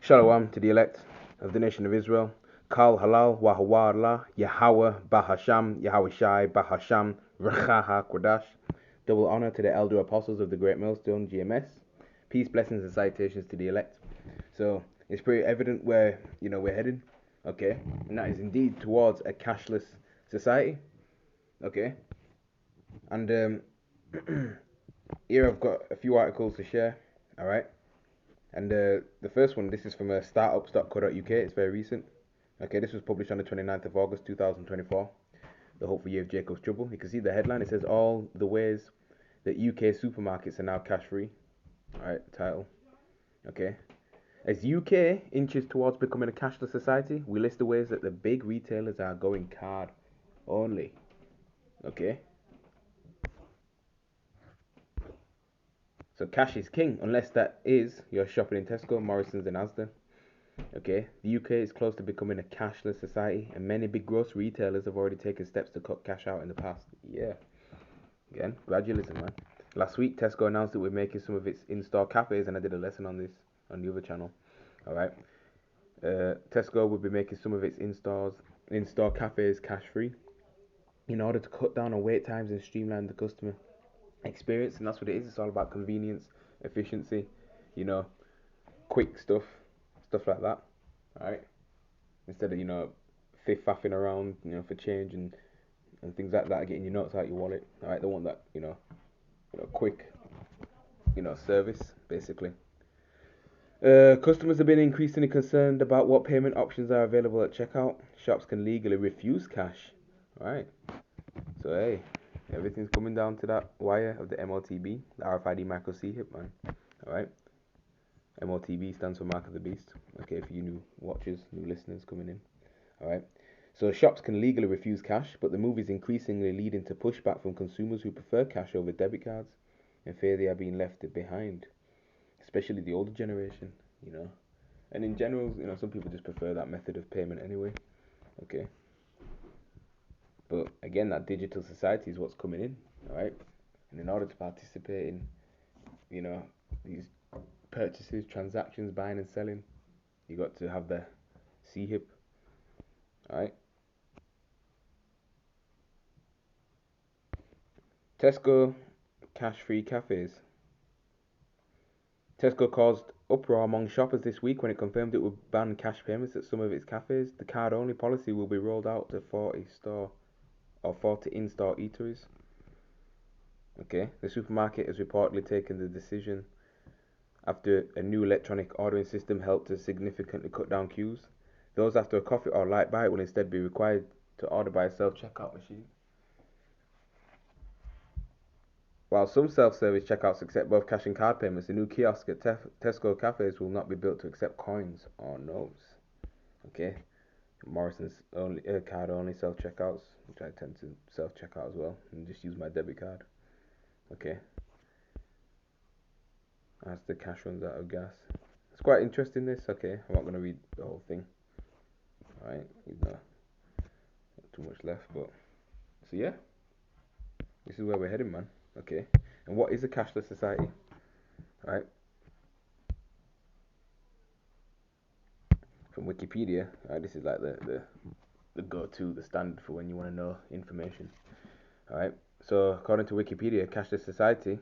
Shalom to the elect of the nation of Israel. Kal halal wahawala Yahweh Bahasham Yahweh Shai Bahasham Rechaha Kodash. Double honor to the elder apostles of the Great Millstone GMS. Peace, blessings, and citations to the elect. So it's pretty evident where we're heading, okay, and that is indeed towards a cashless society, okay. And here I've got a few articles to share, all right. And the first one, this is from startups.co.uk. It's very recent. Okay, this was published on the 29th of August 2024. The hopeful year of Jacob's trouble. You can see the headline. It says all the ways that UK supermarkets are now cash free. All right, title. Okay. As UK inches towards becoming a cashless society, we list the ways that the big retailers are going card only. Okay. So cash is king, unless that is you're shopping in Tesco, Morrison's, and Asda. Okay, the UK is close to becoming a cashless society, and many big grocery retailers have already taken steps to cut cash out in the past. Yeah, again, gradualism, man. Last week, Tesco announced that we're making some of its in-store cafes, and I did a lesson on this on the other channel. All right, Tesco will be making some of its in-store cafes cash-free in order to cut down on wait times and streamline the customer experience, and that's what it is. It's all about convenience, efficiency, quick stuff like that. All right. Instead of faffing around for change and things like that, getting your notes out your wallet. All right, they want that quick service basically. Customers have been increasingly concerned about what payment options are available at checkout. Shops can legally refuse cash. All right, so hey, everything's coming down to that wire of the MOTB, the RFID micro C hip, man. All right, MOTB stands for Mark of the Beast. Okay, for you new watchers, new listeners coming in. All right. So shops can legally refuse cash, but the move is increasingly leading to pushback from consumers who prefer cash over debit cards and fear they are being left behind, especially the older generation. And in general, some people just prefer that method of payment anyway. Okay. But again, that digital society is what's coming in, all right? And in order to participate in, these purchases, transactions, buying and selling, you got to have the C-hip, all right? Tesco cash-free cafes. Tesco caused uproar among shoppers this week when it confirmed it would ban cash payments at some of its cafes. The card-only policy will be rolled out to 40 in-store eateries. Okay, the supermarket has reportedly taken the decision after a new electronic ordering system helped to significantly cut down queues. Those after a coffee or light bite will instead be required to order by a self-checkout machine. While some self-service checkouts accept both cash and card payments, the new kiosk at Tesco cafes will not be built to accept coins or notes. Okay, Morrison's card only self-checkouts, which I tend to self-checkout as well, and just use my debit card. Okay, as the cash runs out of gas. It's quite interesting this. Okay, I'm not going to read the whole thing. Alright, not too much left, but so yeah, this is where we're heading, man. Okay, and what is a cashless society? Right, from Wikipedia. Alright, this is like the go-to, the standard for when you want to know information. Alright, so according to Wikipedia, cashless society,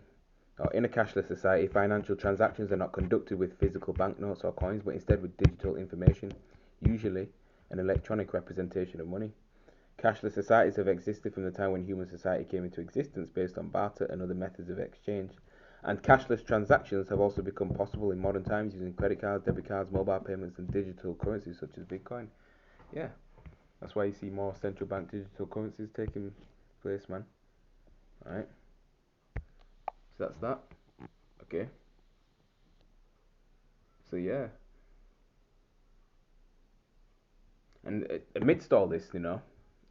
or in a cashless society, financial transactions are not conducted with physical banknotes or coins, but instead with digital information, usually an electronic representation of money. Cashless societies have existed from the time when human society came into existence based on barter and other methods of exchange. And cashless transactions have also become possible in modern times using credit cards, debit cards, mobile payments, and digital currencies such as Bitcoin. Yeah, that's why you see more central bank digital currencies taking place, man. Alright, so that's that. Okay. So yeah. And amidst all this,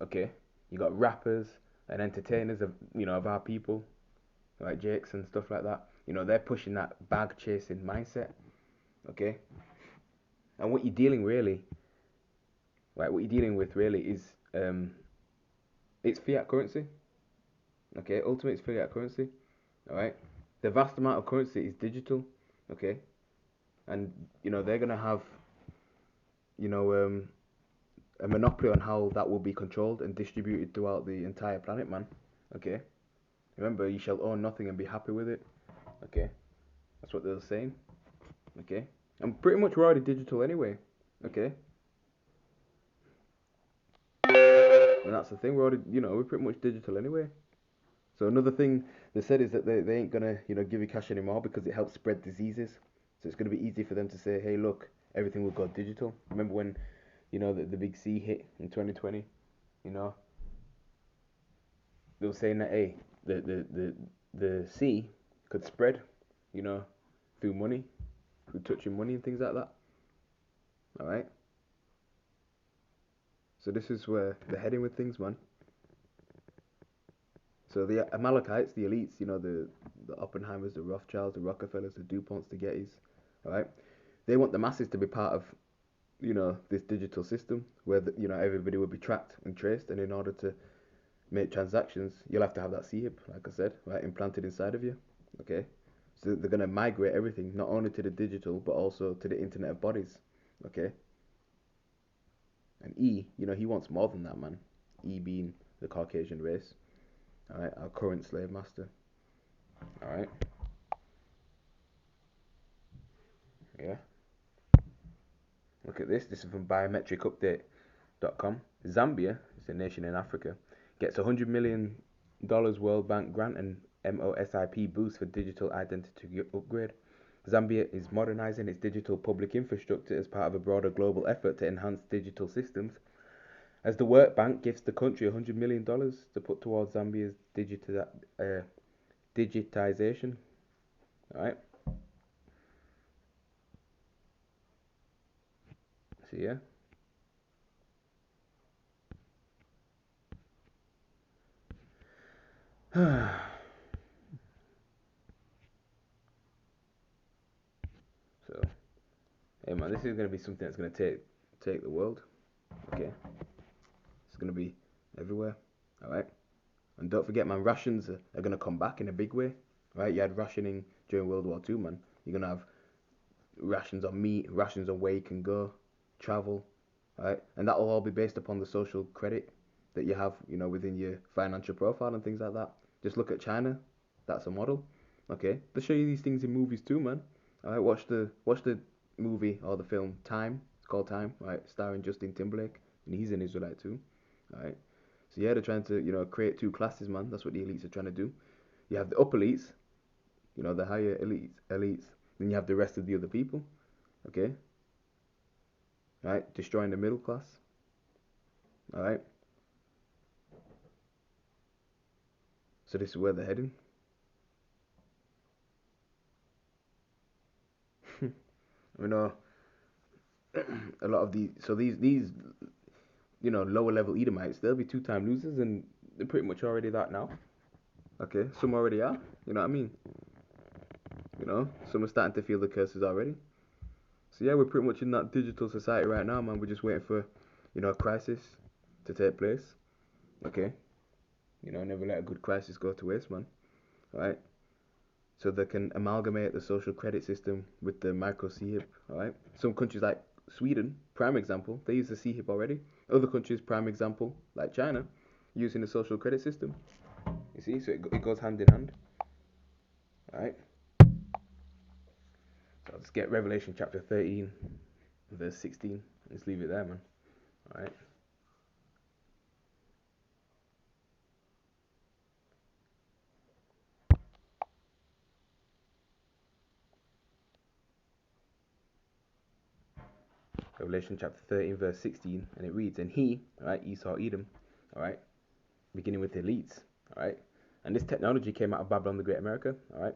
okay, you got rappers and entertainers of our people, like Jakes and stuff like that. They're pushing that bag chasing mindset, okay. And what you're dealing with really is it's fiat currency, okay. Ultimately, it's fiat currency, all right. The vast amount of currency is digital, okay. and they're gonna have you know a monopoly on how that will be controlled and distributed throughout the entire planet, man. Okay. Remember, you shall own nothing and be happy with it. Okay. That's what they're saying. Okay. And pretty much we're already digital anyway. Okay. And that's the thing. We're already, we're pretty much digital anyway. So another thing they said is that they ain't gonna, give you cash anymore because it helps spread diseases. So it's gonna be easy for them to say, hey, look, everything will go digital. Remember when, the big C hit in 2020? You know, they were saying that, hey, the C could spread, you know, through money, through touching money and things like that. All right. So this is where they're heading with things, man. So the Amalekites, the elites, the Oppenheimers, the Rothschilds, the Rockefellers, the DuPonts, the Gettys, all right? They want the masses to be part of, this digital system where, everybody will be tracked and traced. And in order to make transactions, you'll have to have that CHIP, like I said, right, implanted inside of you, okay? So they're going to migrate everything, not only to the digital, but also to the Internet of Bodies, okay? And E, he wants more than that, man. E being the Caucasian race, all right, our current slave master, all right? Yeah. Look at this. This is from biometricupdate.com. Zambia, it's a nation in Africa, gets $100 million World Bank grant and MOSIP boost for digital identity upgrade. Zambia is modernizing its digital public infrastructure as part of a broader global effort to enhance digital systems. As the World Bank gives the country $100 million to put towards Zambia's digitization. All right. So yeah. So, hey man, this is gonna be something that's gonna take the world. Okay, it's gonna be everywhere. All right, and don't forget, man, rations are gonna come back in a big way. Right, you had rationing during World War II, man. You're gonna have rations on meat, rations on where you can go, travel, right, and that will all be based upon the social credit that you have, within your financial profile and things like that. Just look at China. That's a model. Okay, they show you these things in movies too, man. All right, watch the movie or the film Time. It's called Time, right? Starring Justin Timberlake, and he's an Israelite too. All right. So yeah, they're trying to create two classes, man. That's what the elites are trying to do. You have the upper elites, the higher elites. Then you have the rest of the other people. Okay. Right, destroying the middle class. All right. So this is where they're heading. You know, a lot of these lower level Edomites, they'll be two-time losers, and they're pretty much already that now. Okay, some already are. You know what I mean? Some are starting to feel the curses already. So yeah, we're pretty much in that digital society right now, man. We're just waiting for, a crisis to take place. Okay, never let a good crisis go to waste, man. All right. So they can amalgamate the social credit system with the micro CHIP. All right. Some countries like Sweden, prime example, they use the CHIP already. Other countries, prime example, like China, using the social credit system. You see, so it goes hand in hand. All right. So let's get Revelation chapter 13, verse 16. Let's leave it there, man. All right. Revelation chapter 13, verse 16, and it reads, and he, all right, Esau, Edom, all right, beginning with the elites, all right, and this technology came out of Babylon the Great America, all right,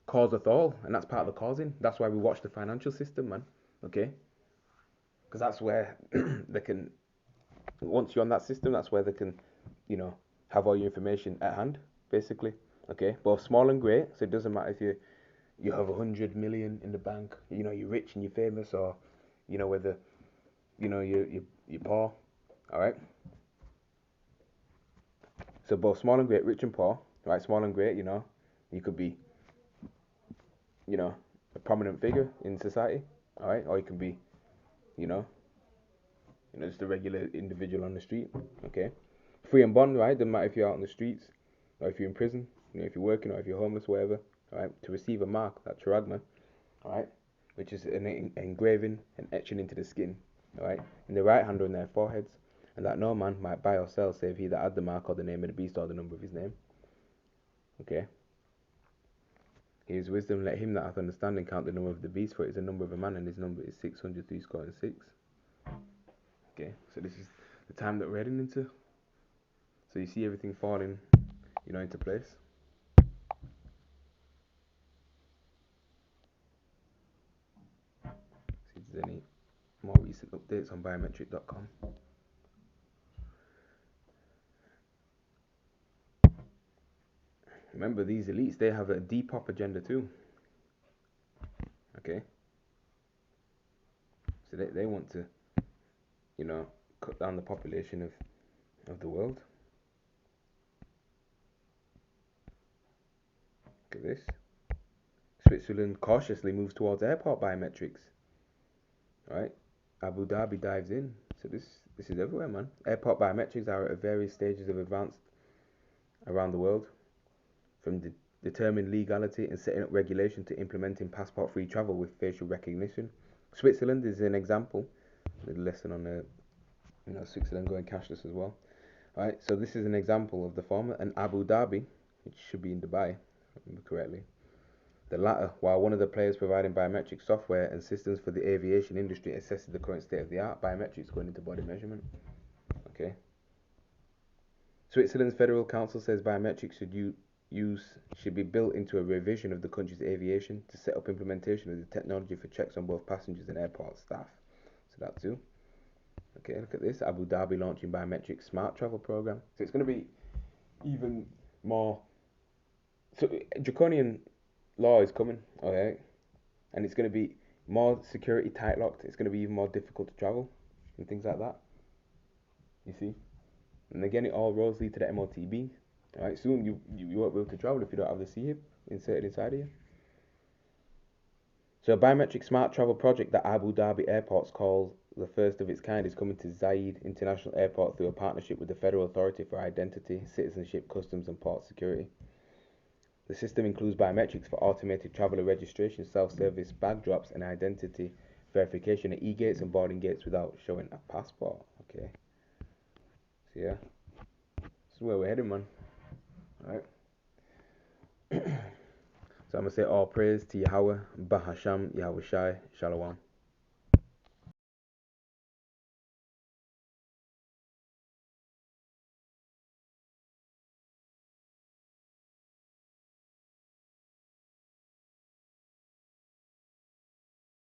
causeth all, and that's part of the causing. That's why we watch the financial system, man, okay, because that's where they can, once you're on that system, that's where they can, have all your information at hand, basically, okay, both small and great, so it doesn't matter if you have 100 million in the bank, you're rich and you're famous, or, whether, you're poor, all right. So both small and great, rich and poor, right? Small and great, you could be, you know, a prominent figure in society, all right, or you can be, you know, just a regular individual on the street, okay. Free and bond, right? Doesn't matter if you're out on the streets or if you're in prison, if you're working or if you're homeless, whatever, all right. To receive a mark, that charagma, all right, which is an engraving and etching into the skin, all right, in the right hand or in their foreheads, and that no man might buy or sell save he that had the mark or the name of the beast or the number of his name, okay. Here's wisdom, let him that hath understanding count the number of the beast, for it is the number of a man, and his number is 666. Okay, so this is the time that we're heading into. So you see everything falling, into place. See if there's any more recent updates on biometric.com. Remember, these elites, they have a Depop agenda too. Okay, so they want to, cut down the population of the world. Look at this. Switzerland cautiously moves towards airport biometrics. Right, Abu Dhabi dives in. So this is everywhere, man. Airport biometrics are at various stages of advance around the world, from determining legality and setting up regulation to implementing passport-free travel with facial recognition. Switzerland is an example. A little lesson on Switzerland going cashless as well. All right, so this is an example of the former, and Abu Dhabi, which should be in Dubai, if I remember correctly. The latter, while one of the players providing biometric software and systems for the aviation industry assesses the current state of the art, biometrics going into body measurement. Okay. Switzerland's Federal Council says biometrics should be built into a revision of the country's aviation to set up implementation of the technology for checks on both passengers and airport staff. So that too. Okay, look at this. Abu Dhabi launching biometric smart travel program. So it's going to be even more. So draconian law is coming, okay, and it's going to be more security tight locked. It's going to be even more difficult to travel and things like that. You see, and again, it all roads lead to the MOTB. All right, soon you won't be able to travel if you don't have the C inserted inside of you. So a biometric smart travel project that Abu Dhabi Airports calls the first of its kind is coming to Zayed International Airport through a partnership with the Federal Authority for Identity, Citizenship, Customs and Port Security. The system includes biometrics for automated traveller registration, self-service bag drops, and identity verification at e-gates and boarding gates without showing a passport. Okay. So yeah, this is where we're heading, man. Alright. So I'm going to say all praise to Yahweh, Bahasham, Yahweh Shai, Shalom.